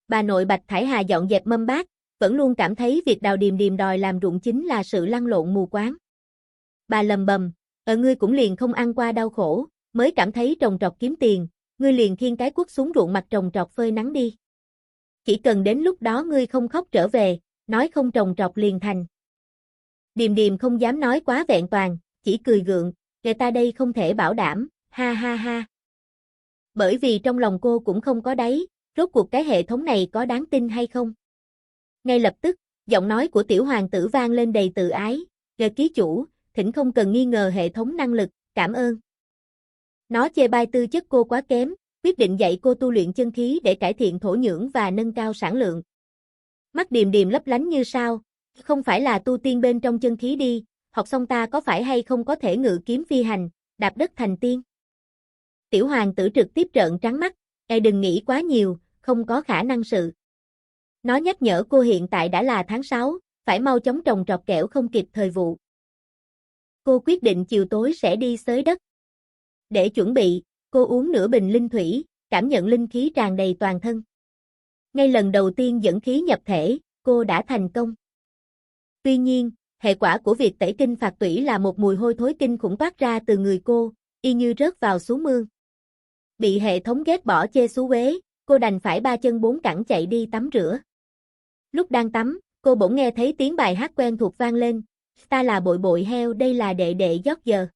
Bà nội Bạch Thải Hà dọn dẹp mâm bát, vẫn luôn cảm thấy việc Đào Điềm Điềm đòi làm ruộng chính là sự lăn lộn mù quáng. Bà lầm bầm, ngươi cũng liền không ăn qua đau khổ, mới cảm thấy trồng trọt kiếm tiền, ngươi liền khiêng cái cuốc xuống ruộng mặt trồng trọt phơi nắng đi. Chỉ cần đến lúc đó ngươi không khóc trở về, nói không trồng trọt liền thành. Điềm Điềm không dám nói quá vẹn toàn, chỉ cười gượng, người ta đây không thể bảo đảm, ha ha ha. Bởi vì trong lòng cô cũng không có đáy, rốt cuộc cái hệ thống này có đáng tin hay không. Ngay lập tức, giọng nói của tiểu hoàng tử vang lên đầy tự ái, ký chủ, thỉnh không cần nghi ngờ hệ thống năng lực, cảm ơn. Nó chê bai tư chất cô quá kém, quyết định dạy cô tu luyện chân khí để cải thiện thổ nhưỡng và nâng cao sản lượng. Mắt Điềm Điềm lấp lánh như sao, không phải là tu tiên bên trong chân khí đi, học xong ta có phải hay không có thể ngự kiếm phi hành, đạp đất thành tiên. Tiểu hoàng tử trực tiếp trợn trắng mắt, đừng nghĩ quá nhiều, không có khả năng sự. Nó nhắc nhở cô hiện tại đã là tháng 6, phải mau chóng trồng trọt kẻo không kịp thời vụ. Cô quyết định chiều tối sẽ đi xới đất. Để chuẩn bị, cô uống nửa bình linh thủy, cảm nhận linh khí tràn đầy toàn thân. Ngay lần đầu tiên dẫn khí nhập thể, cô đã thành công. Tuy nhiên, hệ quả của việc tẩy kinh phạt tủy là một mùi hôi thối kinh khủng toát ra từ người cô, y như rớt vào xuống mương. Bị hệ thống ghét bỏ chê xú uế, cô đành phải ba chân bốn cẳng chạy đi tắm rửa. Lúc đang tắm, cô bỗng nghe thấy tiếng bài hát quen thuộc vang lên, ta là Bội Bội heo, đây là đệ đệ giót giờ.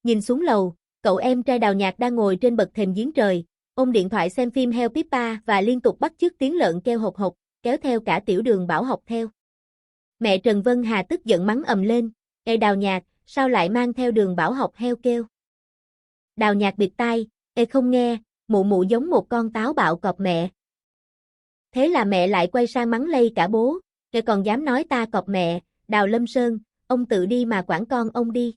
Nhìn xuống lầu, cậu em trai Đào Nhạc đang ngồi trên bậc thềm giếng trời, ôm điện thoại xem phim heo Pippa và liên tục bắt chước tiếng lợn kêu hộc hộc, kéo theo cả Tiểu Đường Bảo học theo. Mẹ Trần Vân Hà tức giận mắng ầm lên, Đào Nhạc, sao lại mang theo Đường Bảo học heo kêu? Đào Nhạc bịt tai, không nghe, mụ mụ giống một con táo bạo cọp mẹ. Thế là mẹ lại quay sang mắng lây cả bố, còn dám nói ta cọp mẹ, Đào Lâm Sơn, ông tự đi mà quản con ông đi.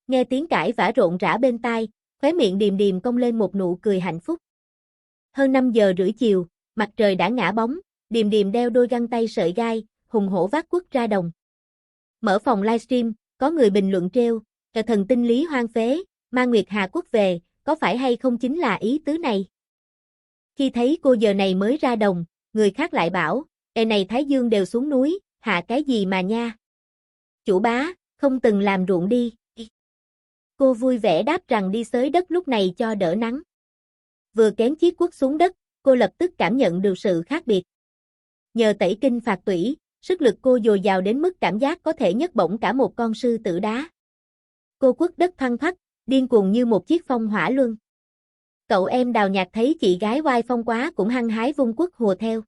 Nghe tiếng cãi vã rộn rã bên tai, khóe miệng Điềm Điềm cong lên một nụ cười hạnh phúc. Hơn 5 giờ rưỡi chiều, mặt trời đã ngã bóng, Điềm Điềm đeo đôi găng tay sợi gai, hùng hổ vác cuốc ra đồng. Mở phòng livestream, có người bình luận trêu, thần tinh lý hoang phế, mang Nguyệt Hà Quốc về, có phải hay không chính là ý tứ này? Khi thấy cô giờ này mới ra đồng, người khác lại bảo, này Thái Dương đều xuống núi, hạ cái gì mà nha? Chủ bá, không từng làm ruộng đi. Cô vui vẻ đáp rằng đi xới đất lúc này cho đỡ nắng. Vừa kén chiếc cuốc xuống đất, cô lập tức cảm nhận được sự khác biệt. Nhờ tẩy kinh phạt tủy, sức lực cô dồi dào đến mức cảm giác có thể nhấc bổng cả một con sư tử đá. Cô quất đất thoăn thoắt, điên cuồng như một chiếc phong hỏa luân. Cậu em Đào Nhạc thấy chị gái oai phong quá cũng hăng hái vung cuốc hùa theo.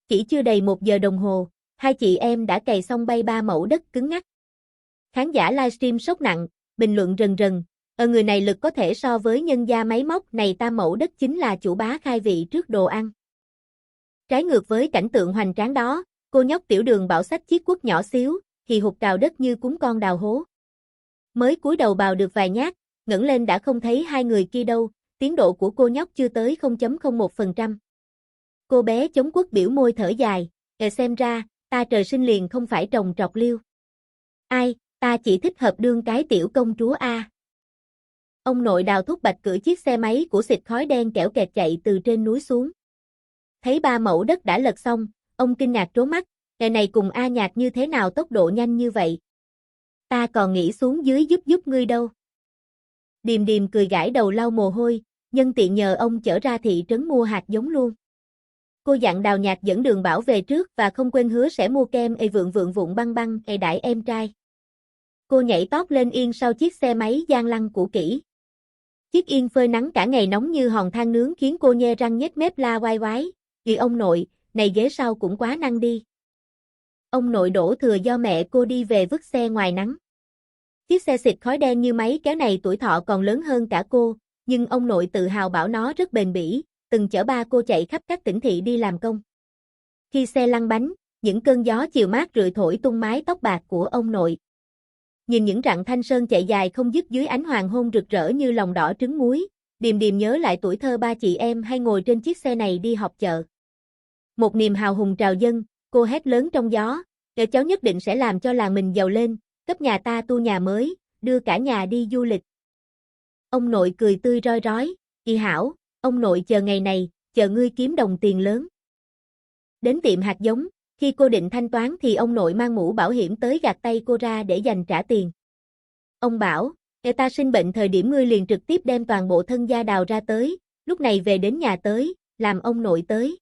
Chỉ chưa đầy 1 giờ đồng hồ, hai chị em đã cày xong bay 3 mẫu đất cứng ngắc. Khán giả livestream sốc nặng, bình luận rần rần, người này lực có thể so với nhân gia máy móc này, 3 mẫu đất chính là chủ bá khai vị trước đồ ăn. Trái ngược với cảnh tượng hoành tráng đó, cô nhóc Tiểu Đường Bảo xách chiếc cuốc nhỏ xíu, hì hục cào đất như cún con đào hố. Mới cúi đầu bào được vài nhát, ngẩng lên đã không thấy hai người kia đâu, tiến độ của cô nhóc chưa tới 0.01%. Cô bé chống cuốc biểu môi thở dài, xem ra, ta trời sinh liền không phải trồng trọt liêu. Ai, ta chỉ thích hợp đương cái tiểu công chúa a. Ông nội Đào thúc Bạch cưỡi chiếc xe máy của xịt khói đen kẻo kẹt chạy từ trên núi xuống. Thấy 3 mẫu đất đã lật xong, ông kinh ngạc trố mắt, này cùng A Nhạc như thế nào tốc độ nhanh như vậy? Ta còn nghĩ xuống dưới giúp ngươi đâu. Điềm Điềm cười gãi đầu lau mồ hôi, nhân tiện nhờ ông chở ra thị trấn mua hạt giống luôn. Cô dặn Đào Nhạc dẫn Đường Bảo về trước và không quên hứa sẽ mua kem vượng vụn băng băng đãi em trai. Cô nhảy tót lên yên sau chiếc xe máy gian lăng cũ kỹ. Chiếc yên phơi nắng cả ngày nóng như hòn than nướng khiến cô nhe răng nhếch mép la oai oái, "Vì ông nội, này ghế sau cũng quá năng đi." Ông nội đổ thừa do mẹ cô đi về vứt xe ngoài nắng. Chiếc xe xịt khói đen như máy kéo này tuổi thọ còn lớn hơn cả cô, nhưng ông nội tự hào bảo nó rất bền bỉ, từng chở ba cô chạy khắp các tỉnh thị đi làm công. Khi xe lăn bánh, những cơn gió chiều mát rượi thổi tung mái tóc bạc của ông nội. Nhìn những rặng thanh sơn chạy dài không dứt dưới ánh hoàng hôn rực rỡ như lòng đỏ trứng muối, Điềm Điềm nhớ lại tuổi thơ ba chị em hay ngồi trên chiếc xe này đi họp chợ. Một niềm hào hùng trào dâng, cô hét lớn trong gió, cháu nhất định sẽ làm cho làng mình giàu lên, cấp nhà ta tu nhà mới, đưa cả nhà đi du lịch." Ông nội cười tươi roi rói, "Y hảo, ông nội chờ ngày này, chờ ngươi kiếm đồng tiền lớn. Đến tiệm hạt giống, khi cô định thanh toán thì ông nội mang mũ bảo hiểm tới gạt tay cô ra để dành trả tiền. Ông bảo, ta sinh bệnh thời điểm ngươi liền trực tiếp đem toàn bộ thân gia đào ra tới, lúc này về đến nhà tới, làm ông nội tới.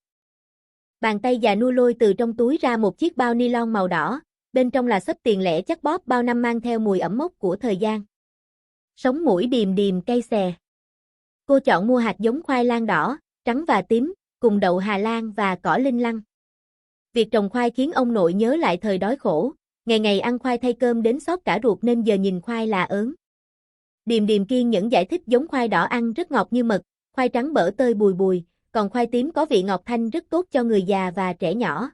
Bàn tay già nua lôi từ trong túi ra một chiếc bao ni lông màu đỏ, bên trong là xấp tiền lẻ chắc bóp bao năm mang theo mùi ẩm mốc của thời gian. Sống mũi điềm điềm cay xè. Cô chọn mua hạt giống khoai lang đỏ, trắng và tím, cùng đậu Hà Lan và cỏ linh lăng. Việc trồng khoai khiến ông nội nhớ lại thời đói khổ, ngày ngày ăn khoai thay cơm đến xót cả ruột nên giờ nhìn khoai là ớn. Điềm điềm kiên nhẫn giải thích giống khoai đỏ ăn rất ngọt như mật, khoai trắng bở tơi bùi bùi, còn khoai tím có vị ngọt thanh rất tốt cho người già và trẻ nhỏ.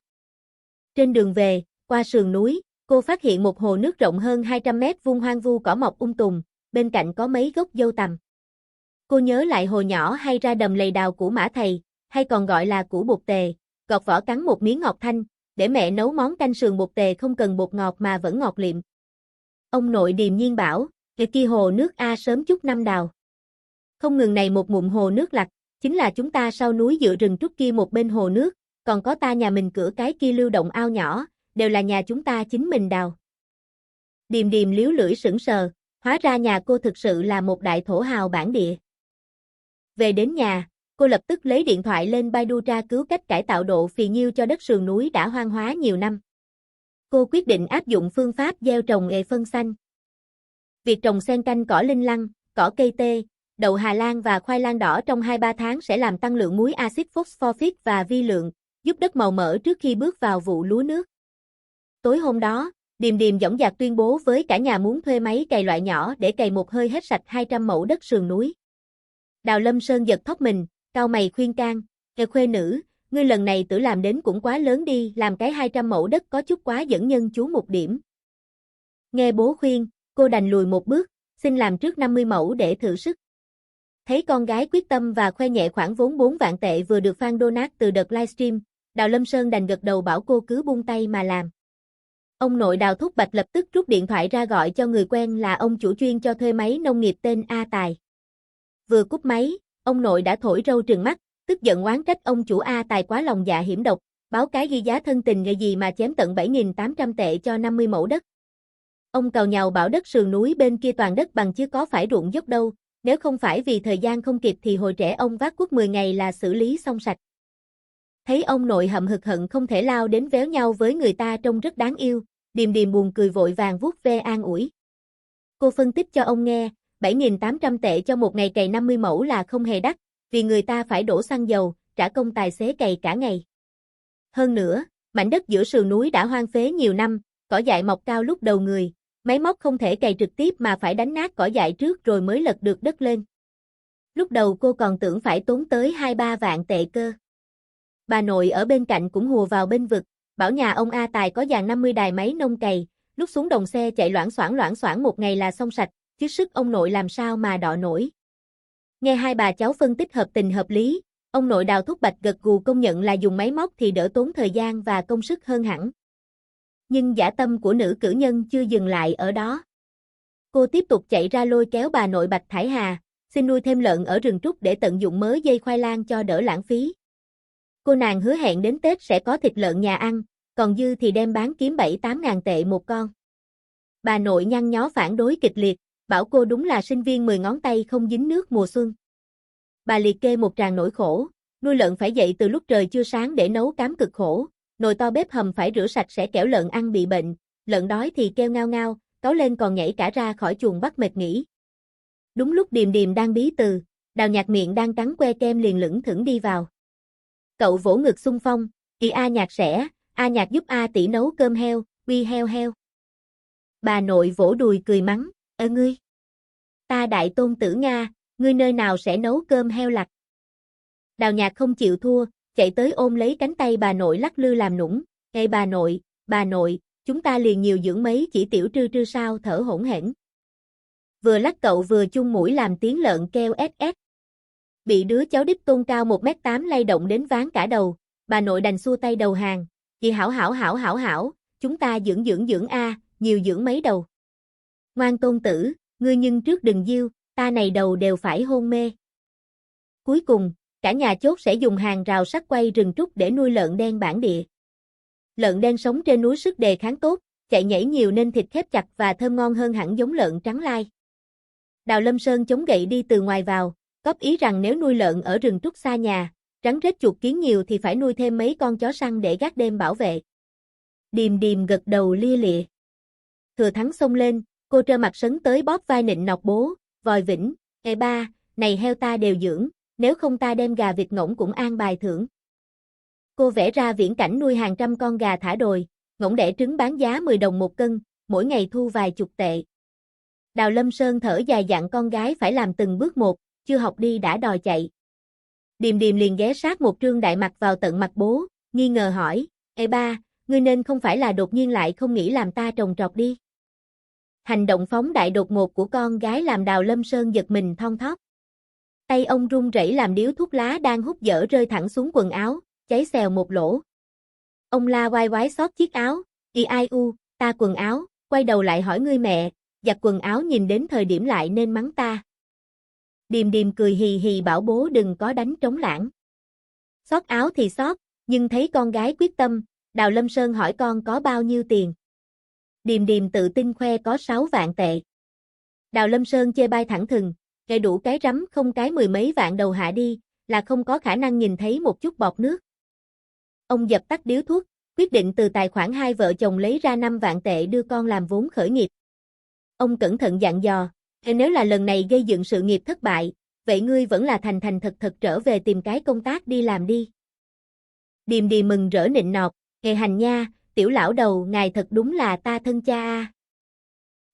Trên đường về, qua sườn núi, cô phát hiện một hồ nước rộng hơn 200 mét vuông hoang vu cỏ mọc tùm, bên cạnh có mấy gốc dâu tằm. Cô nhớ lại hồi nhỏ hay ra đầm lầy đào củ mã thầy, hay còn gọi là củ bột tề, gọt vỏ cắn một miếng ngọt thanh, để mẹ nấu món canh sườn bột tề không cần bột ngọt mà vẫn ngọt liệm. Ông nội điềm nhiên bảo, cái kia hồ nước A sớm chút năm đào. Không ngừng này một ngụm hồ nước lạch, chính là chúng ta sau núi dựa rừng trúc kia một bên hồ nước, còn có ta nhà mình cửa cái kia lưu động ao nhỏ, đều là nhà chúng ta chính mình đào. Điềm điềm liếu lưỡi sững sờ, hóa ra nhà cô thực sự là một đại thổ hào bản địa. Về đến nhà, cô lập tức lấy điện thoại lên Baidu tra cứu cách cải tạo độ phì nhiêu cho đất sườn núi đã hoang hóa nhiều năm. Cô quyết định áp dụng phương pháp gieo trồng phân xanh. Việc trồng xen canh cỏ linh lăng, cỏ cây tê, đậu Hà Lan và khoai lang đỏ trong 2-3 tháng sẽ làm tăng lượng muối axit phosphoric và vi lượng, giúp đất màu mỡ trước khi bước vào vụ lúa nước. Tối hôm đó, Điềm Điềm dõng dạc tuyên bố với cả nhà muốn thuê máy cày loại nhỏ để cày một hơi hết sạch 200 mẫu đất sườn núi. Đào Lâm Sơn giật thót mình, cau mày khuyên can, khuê nữ, ngươi lần này tự làm đến cũng quá lớn đi, làm cái 200 mẫu đất có chút quá dẫn nhân chú một điểm. Nghe bố khuyên, cô đành lùi một bước, xin làm trước 50 mẫu để thử sức. Thấy con gái quyết tâm và khoe nhẹ khoản vốn 4 vạn tệ vừa được fan donate từ đợt livestream, Đào Lâm Sơn đành gật đầu bảo cô cứ buông tay mà làm. Ông nội Đào Thúc Bạch lập tức rút điện thoại ra gọi cho người quen là ông chủ chuyên cho thuê máy nông nghiệp tên A Tài. Vừa cúp máy, ông nội đã thổi râu trừng mắt, tức giận oán trách ông chủ A Tài quá lòng dạ hiểm độc, báo cái ghi giá thân tình gì mà chém tận 7.800 tệ cho 50 mẫu đất. Ông càu nhàu bảo đất sườn núi bên kia toàn đất bằng chứ có phải ruộng dốc đâu, nếu không phải vì thời gian không kịp thì hồi trẻ ông vác cuốc 10 ngày là xử lý xong sạch. Thấy ông nội hậm hực hận không thể lao đến véo nhau với người ta trông rất đáng yêu, Điềm Điềm buồn cười vội vàng vuốt ve an ủi. Cô phân tích cho ông nghe, 7.800 tệ cho một ngày cày 50 mẫu là không hề đắt, vì người ta phải đổ xăng dầu, trả công tài xế cày cả ngày. Hơn nữa, mảnh đất giữa sườn núi đã hoang phế nhiều năm, cỏ dại mọc cao lúc đầu người, máy móc không thể cày trực tiếp mà phải đánh nát cỏ dại trước rồi mới lật được đất lên. Lúc đầu cô còn tưởng phải tốn tới 2-3 vạn tệ cơ. Bà nội ở bên cạnh cũng hùa vào bên vực, bảo nhà ông A Tài có dàn 50 đài máy nông cày, lúc xuống đồng xe chạy loảng xoảng một ngày là xong sạch, chứ sức ông nội làm sao mà đọ nổi. Nghe hai bà cháu phân tích hợp tình hợp lý, ông nội Đào Thúc Bạch gật gù công nhận là dùng máy móc thì đỡ tốn thời gian và công sức hơn hẳn. Nhưng dã tâm của nữ cử nhân chưa dừng lại ở đó. Cô tiếp tục chạy ra lôi kéo bà nội Bạch Thải Hà, xin nuôi thêm lợn ở rừng trúc để tận dụng mớ dây khoai lang cho đỡ lãng phí. Cô nàng hứa hẹn đến Tết sẽ có thịt lợn nhà ăn, còn dư thì đem bán kiếm 7-8 ngàn tệ một con. Bà nội nhăn nhó phản đối kịch liệt, bảo cô đúng là sinh viên 10 ngón tay không dính nước mùa xuân. Bà liệt kê một tràng nỗi khổ, nuôi lợn phải dậy từ lúc trời chưa sáng để nấu cám cực khổ, nồi to bếp hầm phải rửa sạch sẽ kẻo lợn ăn bị bệnh, lợn đói thì kêu ngao ngao, cáu lên còn nhảy cả ra khỏi chuồng bắt mệt nghỉ. Đúng lúc Điềm Điềm đang bí từ, Đào Nhạc miệng đang cắn que kem liền lững thững đi vào. Cậu vỗ ngực xung phong, "Chị A Nhạc sẽ, A Nhạc giúp A tỷ nấu cơm heo, uy heo heo." Bà nội vỗ đùi cười mắng, Ngươi, ta đại tôn tử Nga, ngươi nơi nào sẽ nấu cơm heo lặt." Đào Nhạc không chịu thua, chạy tới ôm lấy cánh tay bà nội lắc lư làm nũng, "Ê bà nội, chúng ta liền nhiều dưỡng mấy chỉ tiểu trư trư sao thở hổn hển." Vừa lắc cậu vừa chung mũi làm tiếng lợn kêu ét ét. Bị đứa cháu đích tôn cao 1m8 lay động đến ván cả đầu, bà nội đành xua tay đầu hàng, "Chị hảo, chúng ta dưỡng a, nhiều dưỡng mấy đầu. Ngoan tôn tử, ngươi nhưng trước đừng diêu, ta này đầu đều phải hôn mê." Cuối cùng, cả cả nhà chốt sẽ dùng hàng rào sắt quay rừng trúc để nuôi lợn đen bản địa. Lợn đen sống trên núi sức đề kháng tốt, chạy nhảy nhiều nên thịt khép chặt và thơm ngon hơn hẳn giống lợn trắng lai. Đào Lâm Sơn chống gậy đi từ ngoài vào, góp ý rằng nếu nuôi lợn ở rừng trúc xa nhà, rắn rết chuột kiến nhiều thì phải nuôi thêm mấy con chó săn để gác đêm bảo vệ. Điềm Điềm gật đầu lia lịa. Thừa Thắng xông lên, cô trơ mặt sấn tới bóp vai nịnh nọt bố, vòi vĩnh, "Ê ba, này heo ta đều dưỡng, nếu không ta đem gà vịt ngỗng cũng an bài thưởng." Cô vẽ ra viễn cảnh nuôi hàng trăm con gà thả đồi, ngỗng đẻ trứng bán giá 10 đồng một cân, mỗi ngày thu vài chục tệ. Đào Lâm Sơn thở dài dặn con gái phải làm từng bước một, chưa học đi đã đòi chạy. Điềm Điềm liền ghé sát một trương đại mặt vào tận mặt bố, nghi ngờ hỏi, "Ê ba, ngươi nên không phải là đột nhiên lại không nghĩ làm ta trồng trọt đi." Hành động phóng đại đột ngột của con gái làm Đào Lâm Sơn giật mình thon thóp. Tay ông run rẩy làm điếu thuốc lá đang hút dở rơi thẳng xuống quần áo, cháy xèo một lỗ. Ông la oai oái xót chiếc áo, ai u, ta quần áo, quay đầu lại hỏi ngươi mẹ, giặt quần áo nhìn đến thời điểm lại nên mắng ta. Điềm Điềm cười hì hì bảo bố đừng có đánh trống lãng. Xót áo thì xót, nhưng thấy con gái quyết tâm, Đào Lâm Sơn hỏi con có bao nhiêu tiền. Điềm Điềm tự tin khoe có 6 vạn tệ. Đào Lâm Sơn chê bai thẳng thừng, "Kệ đủ cái rắm không cái 10 mấy vạn đầu hạ đi, là không có khả năng nhìn thấy một chút bọt nước." Ông dập tắt điếu thuốc, quyết định từ tài khoản hai vợ chồng lấy ra 5 vạn tệ đưa con làm vốn khởi nghiệp. Ông cẩn thận dặn dò, "Nếu là lần này gây dựng sự nghiệp thất bại, vậy ngươi vẫn là thành thành thật thật trở về tìm cái công tác đi làm đi." Điềm Điềm mừng rỡ nịnh nọt, "Nghề hành nha, tiểu lão đầu ngài thật đúng là ta thân cha a."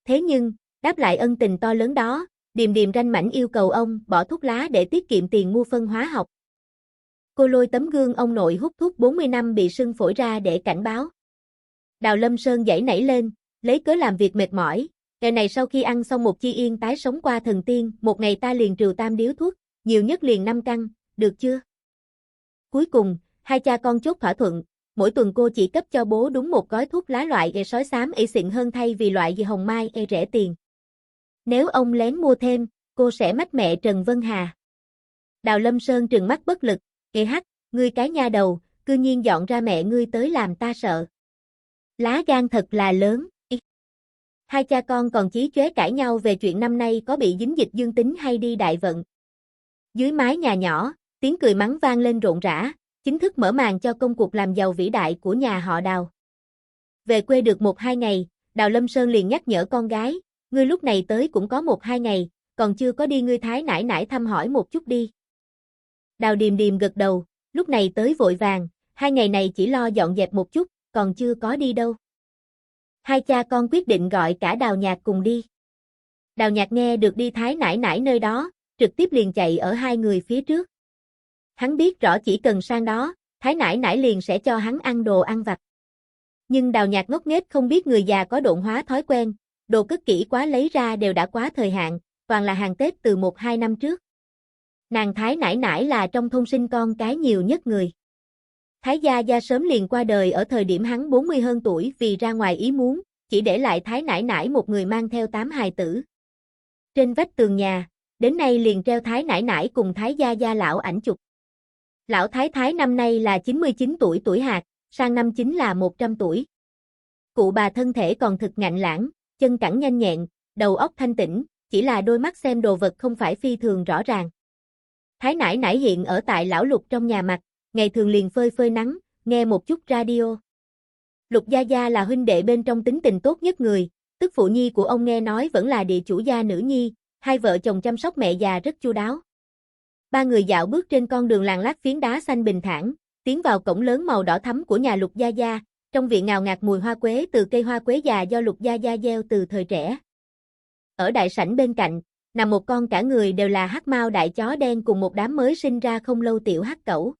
Thế nhưng, đáp lại ân tình to lớn đó, Điềm Điềm ranh mãnh yêu cầu ông bỏ thuốc lá để tiết kiệm tiền mua phân hóa học. Cô lôi tấm gương ông nội hút thuốc 40 năm bị sưng phổi ra để cảnh báo. Đào Lâm Sơn giãy nảy lên, lấy cớ làm việc mệt mỏi, "Ngày này sau khi ăn xong một chi yên tái sống qua thần tiên, một ngày ta liền trừ 3 điếu thuốc, nhiều nhất liền 5 căn, được chưa?" Cuối cùng, hai cha con chốt thỏa thuận, mỗi tuần cô chỉ cấp cho bố đúng một gói thuốc lá loại ê sói xám ê xịn hơn thay vì loại gì hồng mai ê rẻ tiền. Nếu ông lén mua thêm, cô sẽ mách mẹ Trần Vân Hà. Đào Lâm Sơn trừng mắt bất lực, "Ê hắc, ngươi cái nha đầu, cư nhiên dọn ra mẹ ngươi tới làm ta sợ. Lá gan thật là lớn." Hai cha con còn chí chóe cãi nhau về chuyện năm nay có bị dính dịch dương tính hay đi đại vận. Dưới mái nhà nhỏ, tiếng cười mắng vang lên rộn rã, chính thức mở màn cho công cuộc làm giàu vĩ đại của nhà họ Đào. Về quê được 1-2 ngày, Đào Lâm Sơn liền nhắc nhở con gái, "Ngươi lúc này tới cũng có 1-2 ngày, còn chưa có đi ngươi thái nải nải thăm hỏi một chút đi." Đào Điềm Điềm gật đầu, lúc này tới vội vàng, 2 ngày này chỉ lo dọn dẹp một chút, còn chưa có đi đâu. Hai cha con quyết định gọi cả Đào Nhạc cùng đi. Đào Nhạc nghe được đi thái nải nải nơi đó, trực tiếp liền chạy ở hai người phía trước. Hắn biết rõ chỉ cần sang đó, thái nải nải liền sẽ cho hắn ăn đồ ăn vặt. Nhưng Đào Nhạc ngốc nghếch không biết người già có độn hóa thói quen, đồ cất kỹ quá lấy ra đều đã quá thời hạn, toàn là hàng Tết từ 1-2 năm trước. Nàng thái nải nải là trong thôn sinh con cái nhiều nhất người. Thái Gia Gia sớm liền qua đời ở thời điểm hắn 40 hơn tuổi vì ra ngoài ý muốn, chỉ để lại thái nải nải một người mang theo 8 hài tử. Trên vách tường nhà, đến nay liền treo thái nải nải cùng Thái Gia Gia lão ảnh chụp. Lão Thái Thái năm nay là 99 tuổi tuổi hạt, sang năm chính là 100 tuổi. Cụ bà thân thể còn thực ngạnh lãng, chân cẳng nhanh nhẹn, đầu óc thanh tĩnh, chỉ là đôi mắt xem đồ vật không phải phi thường rõ ràng. Thái nải nải hiện ở tại lão Lục trong nhà mặt, ngày thường liền phơi phơi nắng, nghe một chút radio. Lục Gia Gia là huynh đệ bên trong tính tình tốt nhất người, tức phụ nhi của ông nghe nói vẫn là địa chủ gia nữ nhi, hai vợ chồng chăm sóc mẹ già rất chu đáo. Ba người dạo bước trên con đường làng lát phiến đá xanh bình thản, tiến vào cổng lớn màu đỏ thắm của nhà Lục Gia Gia, trong viện ngào ngạt mùi hoa quế từ cây hoa quế già do Lục Gia Gia gieo từ thời trẻ. Ở đại sảnh bên cạnh, nằm một con cả người đều là hắc mao đại chó đen cùng một đám mới sinh ra không lâu tiểu hắc cẩu.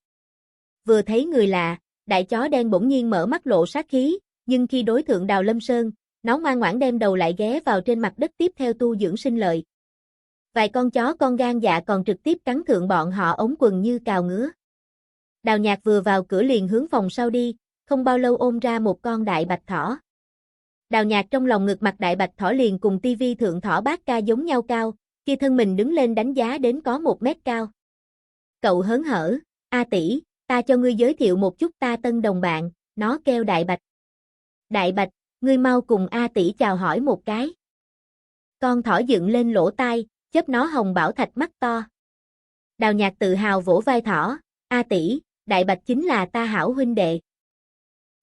Vừa thấy người lạ, đại chó đen bỗng nhiên mở mắt lộ sát khí, nhưng khi đối thượng Đào Lâm Sơn, nó ngoan ngoãn đem đầu lại ghé vào trên mặt đất tiếp theo tu dưỡng sinh lợi. Vài con chó con gan dạ còn trực tiếp cắn thượng bọn họ ống quần như cào ngứa. Đào Nhạc vừa vào cửa liền hướng phòng sau đi, không bao lâu ôm ra một con đại bạch thỏ. Đào Nhạc trong lòng ngực mặt đại bạch thỏ liền cùng tivi thượng thỏ bát ca giống nhau cao, kia thân mình đứng lên đánh giá đến có 1 mét cao. cậu hớn hở, A tỷ, ta cho ngươi giới thiệu một chút ta tân đồng bạn, nó kêu Đại Bạch. Đại Bạch, ngươi mau cùng A tỷ chào hỏi một cái. Con thỏ dựng lên lỗ tai, chớp nó hồng bảo thạch mắt to. Đào Nhạc tự hào vỗ vai thỏ, A tỷ, Đại Bạch chính là ta hảo huynh đệ.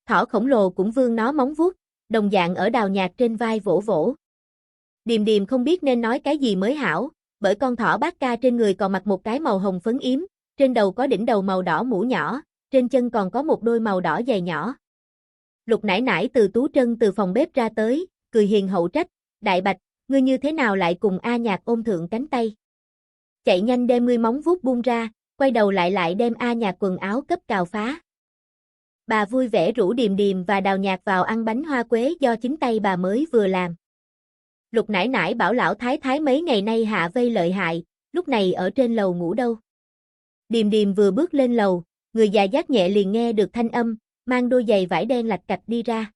Thỏ khổng lồ cũng vươn nó móng vuốt, đồng dạng ở Đào Nhạc trên vai vỗ vỗ. Điềm Điềm không biết nên nói cái gì mới hảo, bởi con thỏ bát ca trên người còn mặc một cái màu hồng phấn yếm, trên đầu có đỉnh đầu màu đỏ mũ nhỏ, trên chân còn có một đôi màu đỏ giày nhỏ. Lục nải nải từ Tú Trân từ phòng bếp ra tới, cười hiền hậu trách, Đại Bạch, ngươi như thế nào lại cùng A Nhạc ôm thượng cánh tay? Chạy nhanh đem ngươi móng vuốt buông ra, quay đầu lại đem A Nhạc quần áo cấp cào phá. Bà vui vẻ rủ Điềm Điềm và Đào Nhạc vào ăn bánh hoa quế do chính tay bà mới vừa làm. Lục nải nải bảo lão thái thái mấy ngày nay hạ vây lợi hại, lúc này ở trên lầu ngủ đâu. Điềm Điềm vừa bước lên lầu, người già dắt nhẹ liền nghe được thanh âm, mang đôi giày vải đen lạch cạch đi ra.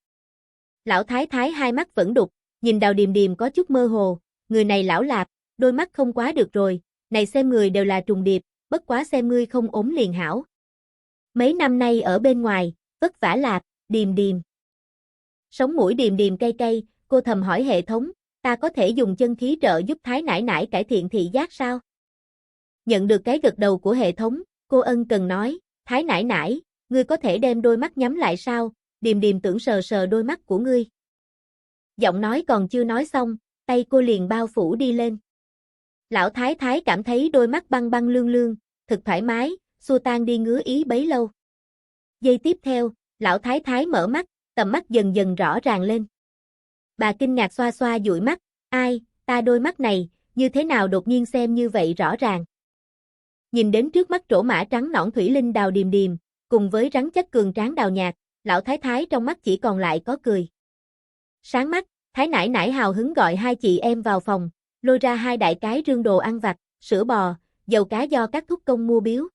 Lão thái thái hai mắt vẫn đục, nhìn Đào Điềm Điềm có chút mơ hồ, người này lão lạp, đôi mắt không quá được rồi, này xem người đều là trùng điệp, bất quá xem ngươi không ốm liền hảo. Mấy năm nay ở bên ngoài, vất vả lạp, Điềm Điềm. Sống mũi Điềm Điềm cay cay, cô thầm hỏi hệ thống, ta có thể dùng chân khí trợ giúp Thái nải nải cải thiện thị giác sao? Nhận được cái gật đầu của hệ thống, cô ân cần nói, Thái nải nải, ngươi có thể đem đôi mắt nhắm lại sao? Điềm Điềm tưởng sờ sờ đôi mắt của ngươi. Giọng nói còn chưa nói xong, tay cô liền bao phủ đi lên. Lão thái thái cảm thấy đôi mắt băng băng lương lương, thật thoải mái, xua tan đi ngứa ý bấy lâu. Giây tiếp theo, lão thái thái mở mắt, tầm mắt dần dần rõ ràng lên. Bà kinh ngạc xoa xoa dụi mắt, ai, ta đôi mắt này, như thế nào đột nhiên xem như vậy rõ ràng. Nhìn đến trước mắt trổ mã trắng nõn thủy linh Đào Điềm Điềm, cùng với rắn chắc cường tráng Đào Nhạc, lão thái thái trong mắt chỉ còn lại có cười. Sáng mắt, Thái nải nải hào hứng gọi hai chị em vào phòng, lôi ra hai đại cái rương đồ ăn vặt, sữa bò, dầu cá do các thúc công mua biếu.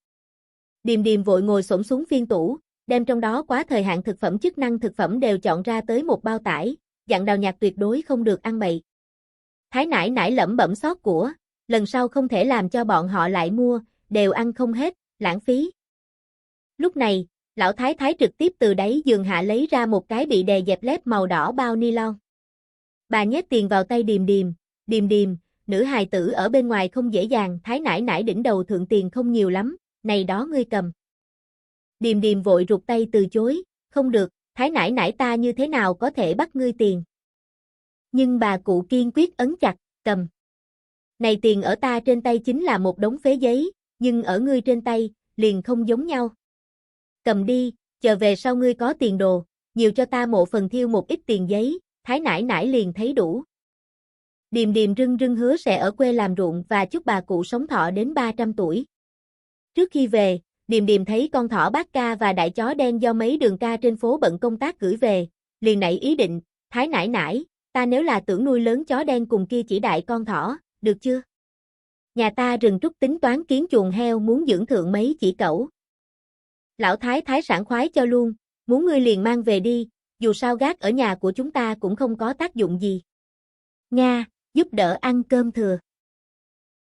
Điềm Điềm vội ngồi xổm xuống phiên tủ, đem trong đó quá thời hạn thực phẩm chức năng thực phẩm đều chọn ra tới một bao tải, dặn Đào Nhạc tuyệt đối không được ăn bậy. Thái nải nải lẩm bẩm xót của, lần sau không thể làm cho bọn họ lại mua, đều ăn không hết, lãng phí. Lúc này, lão thái thái trực tiếp từ đáy giường hạ lấy ra một cái bị đè dẹp lép màu đỏ bao ni lông. Bà nhét tiền vào tay Điềm Điềm, Điềm Điềm, nữ hài tử ở bên ngoài không dễ dàng, Thái nải nải đỉnh đầu thượng tiền không nhiều lắm, này đó ngươi cầm. Điềm Điềm vội rụt tay từ chối, không được, Thái nải nải ta như thế nào có thể bắt ngươi tiền. Nhưng bà cụ kiên quyết ấn chặt, cầm. Này tiền ở ta trên tay chính là một đống phế giấy, nhưng ở ngươi trên tay, liền không giống nhau. Cầm đi, chờ về sau ngươi có tiền đồ, nhiều cho ta một phần thiêu một ít tiền giấy, Thái nải nải liền thấy đủ. Điềm Điềm rưng rưng hứa sẽ ở quê làm ruộng và chúc bà cụ sống thọ đến 300 tuổi. Trước khi về, Điềm Điềm thấy con thỏ bát ca và đại chó đen do mấy đường ca trên phố bận công tác gửi về, liền nảy ý định, Thái nải nải, ta nếu là tưởng nuôi lớn chó đen cùng kia chỉ đại con thỏ, được chưa? Nhà ta rừng trúc tính toán kiến chuồng heo muốn dưỡng thượng mấy chỉ cẩu. Lão thái thái sảng khoái cho luôn, muốn ngươi liền mang về đi, dù sao gác ở nhà của chúng ta cũng không có tác dụng gì. Nga, giúp đỡ ăn cơm thừa.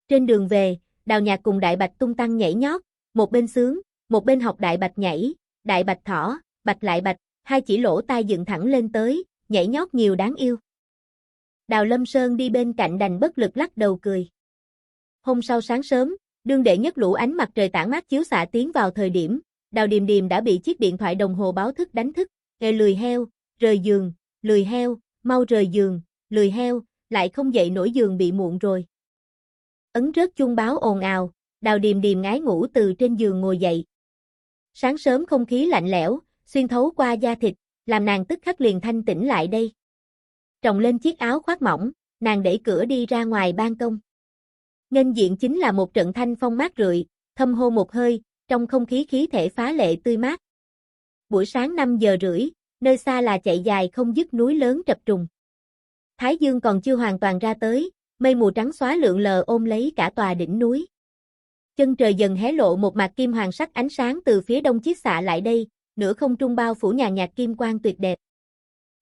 Trên đường về, Đào Nhạc cùng Đại Bạch tung tăng nhảy nhót, một bên sướng, một bên học Đại Bạch nhảy, Đại Bạch thỏ, Bạch lại Bạch, hai chỉ lỗ tai dựng thẳng lên tới, nhảy nhót nhiều đáng yêu. Đào Lâm Sơn đi bên cạnh đành bất lực lắc đầu cười. Hôm sau sáng sớm, đương đệ nhất lũ ánh mặt trời tản mát chiếu xạ tiến vào thời điểm, Đào Điềm Điềm đã bị chiếc điện thoại đồng hồ báo thức đánh thức, "Ê lười heo, rời giường, lười heo, mau rời giường, lười heo, lại không dậy nổi giường bị muộn rồi." Ấn rớt chuông báo ồn ào, Đào Điềm Điềm ngái ngủ từ trên giường ngồi dậy. Sáng sớm không khí lạnh lẽo, xuyên thấu qua da thịt, làm nàng tức khắc liền thanh tĩnh lại đây. Tròng lên chiếc áo khoác mỏng, nàng đẩy cửa đi ra ngoài ban công. Nghênh diện chính là một trận thanh phong mát rượi, thâm hô một hơi, trong không khí khí thể phá lệ tươi mát. Buổi sáng 5 giờ rưỡi, nơi xa là chạy dài không dứt núi lớn trập trùng. Thái dương còn chưa hoàn toàn ra tới, mây mù trắng xóa lượn lờ ôm lấy cả tòa đỉnh núi. Chân trời dần hé lộ một mạc kim hoàng sắc ánh sáng từ phía đông chiết xạ lại đây, nửa không trung bao phủ nhàn nhạt kim quang tuyệt đẹp.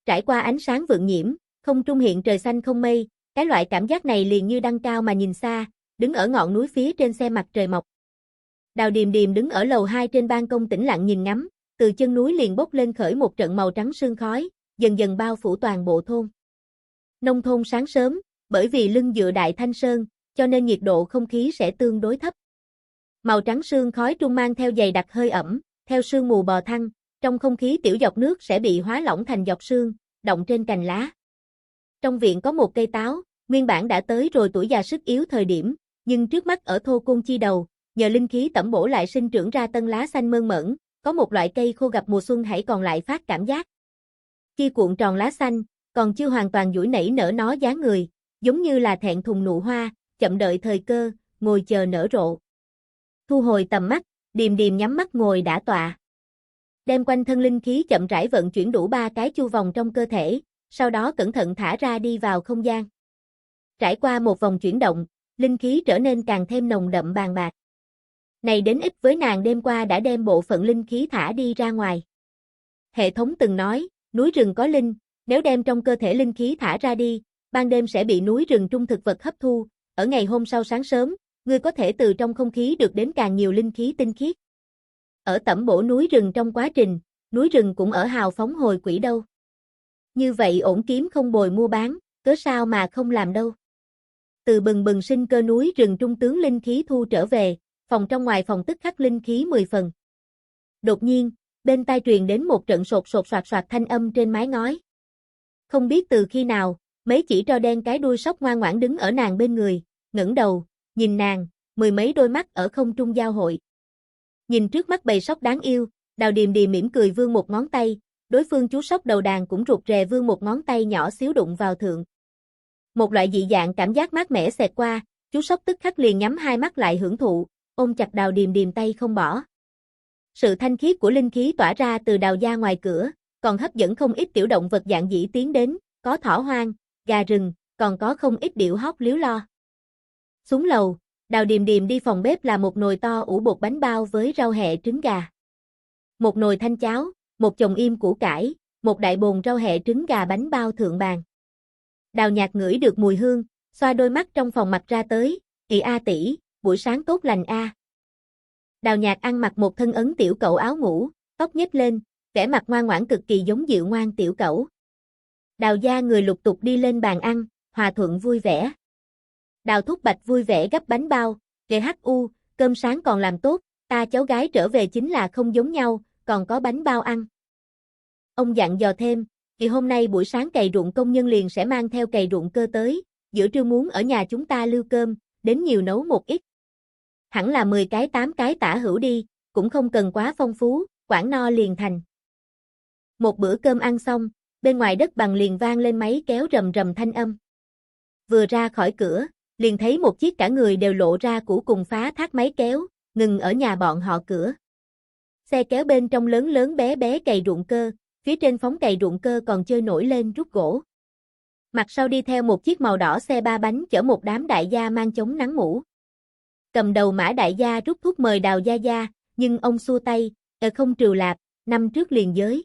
Trải qua ánh sáng vượng nhiễm, không trung hiện trời xanh không mây, cái loại cảm giác này liền như đăng cao mà nhìn xa, đứng ở ngọn núi phía trên xem mặt trời mọc. Đào Điềm Điềm đứng ở lầu 2 trên ban công tĩnh lặng nhìn ngắm, từ chân núi liền bốc lên khởi một trận màu trắng sương khói, dần dần bao phủ toàn bộ thôn. Nông thôn sáng sớm, bởi vì lưng dựa Đại Thanh Sơn, cho nên nhiệt độ không khí sẽ tương đối thấp. Màu trắng sương khói trung mang theo dày đặc hơi ẩm, theo sương mù bò thăng, trong không khí tiểu giọt nước sẽ bị hóa lỏng thành giọt sương, đọng trên cành lá. Trong viện có một cây táo, nguyên bản đã tới rồi tuổi già sức yếu thời điểm, nhưng trước mắt ở thô côn chi đầu, nhờ linh khí tẩm bổ lại sinh trưởng ra tân lá xanh mơn mởn, có một loại cây khô gặp mùa xuân hãy còn lại phát cảm giác. Khi cuộn tròn lá xanh, còn chưa hoàn toàn duỗi nảy nở nó dáng người, giống như là thẹn thùng nụ hoa, chậm đợi thời cơ, ngồi chờ nở rộ. Thu hồi tầm mắt, Điềm Điềm nhắm mắt ngồi đả tọa. Đem quanh thân linh khí chậm rãi vận chuyển đủ 3 cái chu vòng trong cơ thể, sau đó cẩn thận thả ra đi vào không gian. Trải qua một vòng chuyển động, linh khí trở nên càng thêm nồng đậm bàn bạc. Này đến ít với nàng đêm qua đã đem bộ phận linh khí thả đi ra ngoài. Hệ thống từng nói, núi rừng có linh, nếu đem trong cơ thể linh khí thả ra đi, ban đêm sẽ bị núi rừng trung thực vật hấp thu, ở ngày hôm sau sáng sớm, ngươi có thể từ trong không khí được đến càng nhiều linh khí tinh khiết. Ở tẩm bổ núi rừng trong quá trình, núi rừng cũng ở hào phóng hồi quỹ đâu. Như vậy ổn kiếm không bồi mua bán, cớ sao mà không làm đâu. Từ bừng bừng sinh cơ núi rừng trung tướng linh khí thu trở về, phòng trong ngoài phòng tức khắc linh khí 10 phần. Đột nhiên, bên tai truyền đến một trận sột sột soạt soạt thanh âm trên mái ngói. Không biết từ khi nào, mấy chỉ tro đen cái đuôi sóc ngoan ngoãn đứng ở nàng bên người, ngẩng đầu, nhìn nàng, 10 mấy đôi mắt ở không trung giao hội. Nhìn trước mắt bầy sóc đáng yêu, Đào Điềm Điềm mỉm cười vươn một ngón tay, đối phương chú sóc đầu đàn cũng rụt rè vươn một ngón tay nhỏ xíu đụng vào thượng. Một loại dị dạng cảm giác mát mẻ xẹt qua, chú sóc tức khắc liền nhắm hai mắt lại hưởng thụ, ôm chặt Đào Điềm Điềm tay không bỏ. Sự thanh khiết của linh khí tỏa ra từ Đào gia ngoài cửa, còn hấp dẫn không ít tiểu động vật dạng dĩ tiến đến, có thỏ hoang, gà rừng, còn có không ít điểu hót líu lo. Xuống lầu, Đào Điềm Điềm đi phòng bếp làm một nồi to ủ bột bánh bao với rau hẹ trứng gà. Một nồi thanh cháo, một chồng im củ cải, một đại bồn rau hẹ trứng gà bánh bao thượng bàn. Đào Nhạc ngửi được mùi hương, xoa đôi mắt trong phòng mặt ra tới, "Ị a tỷ, buổi sáng tốt lành a." Đào Nhạc ăn mặc một thân ấn tiểu cẩu áo ngủ, tóc nhếch lên, vẻ mặt ngoan ngoãn cực kỳ giống dịu ngoan tiểu cẩu. Đào gia người lục tục đi lên bàn ăn, hòa thuận vui vẻ. Đào Thúc Bạch vui vẻ gấp bánh bao, "GHU, cơm sáng còn làm tốt, ta cháu gái trở về chính là không giống nhau, còn có bánh bao ăn." Ông dặn dò thêm, "Thì hôm nay buổi sáng cày ruộng công nhân liền sẽ mang theo cày ruộng cơ tới, giữa trưa muốn ở nhà chúng ta lưu cơm, đến nhiều nấu một ít. Hẳn là 10 cái 8 cái tả hữu đi, cũng không cần quá phong phú, quản no liền thành." Một bữa cơm ăn xong, bên ngoài đất bằng liền vang lên máy kéo rầm rầm thanh âm. Vừa ra khỏi cửa, liền thấy một chiếc cả người đều lộ ra củ cùng phá thác máy kéo, ngừng ở nhà bọn họ cửa. Xe kéo bên trong lớn lớn bé bé cày ruộng cơ, phía trên phóng cày ruộng cơ còn chơi nổi lên rút gỗ. Mặt sau đi theo một chiếc màu đỏ xe ba bánh chở một đám đại gia mang chống nắng mũ. Cầm đầu Mã đại gia rút thuốc mời Đào gia gia, nhưng ông xua tay, không trừ lạp, năm trước liền giới.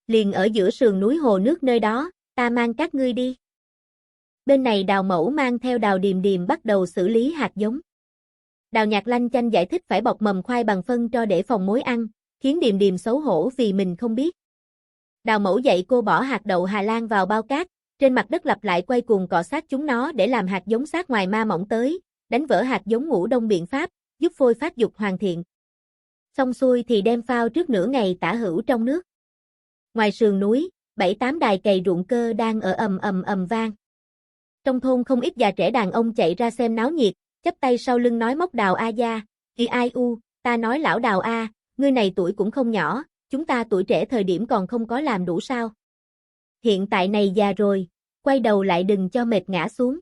Liền ở giữa sườn núi hồ nước nơi đó, ta mang các ngươi đi. Bên này Đào mẫu mang theo Đào Điềm Điềm bắt đầu xử lý hạt giống. Đào Nhạc lanh chanh giải thích phải bọc mầm khoai bằng phân cho để phòng mối ăn, khiến Điềm Điềm xấu hổ vì mình không biết. Đào mẫu dạy cô bỏ hạt đậu Hà Lan vào bao cát, trên mặt đất lặp lại quay cuồng cọ sát chúng nó để làm hạt giống sát ngoài ma mỏng tới, đánh vỡ hạt giống ngủ đông biện pháp, giúp phôi phát dục hoàn thiện. Xong xuôi thì đem phao trước nửa ngày tả hữu trong nước. Ngoài sườn núi, 7-8 đài cày ruộng cơ đang ở ầm vang. Trong thôn không ít già trẻ đàn ông chạy ra xem náo nhiệt, chắp tay sau lưng nói móc Đào a gia, "Ị ai u, ta nói lão Đào a, ngươi này tuổi cũng không nhỏ, chúng ta tuổi trẻ thời điểm còn không có làm đủ sao? Hiện tại này già rồi, quay đầu lại đừng cho mệt ngã xuống."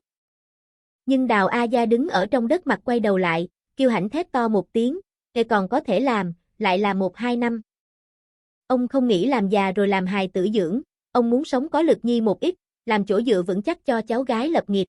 Nhưng Đào a gia đứng ở trong đất mặt quay đầu lại, kêu hãnh thét to một tiếng, còn có thể làm, lại là 1-2 năm. Ông không nghĩ làm già rồi làm hài tử dưỡng, ông muốn sống có lực nhi một ít, làm chỗ dựa vững chắc cho cháu gái lập nghiệp.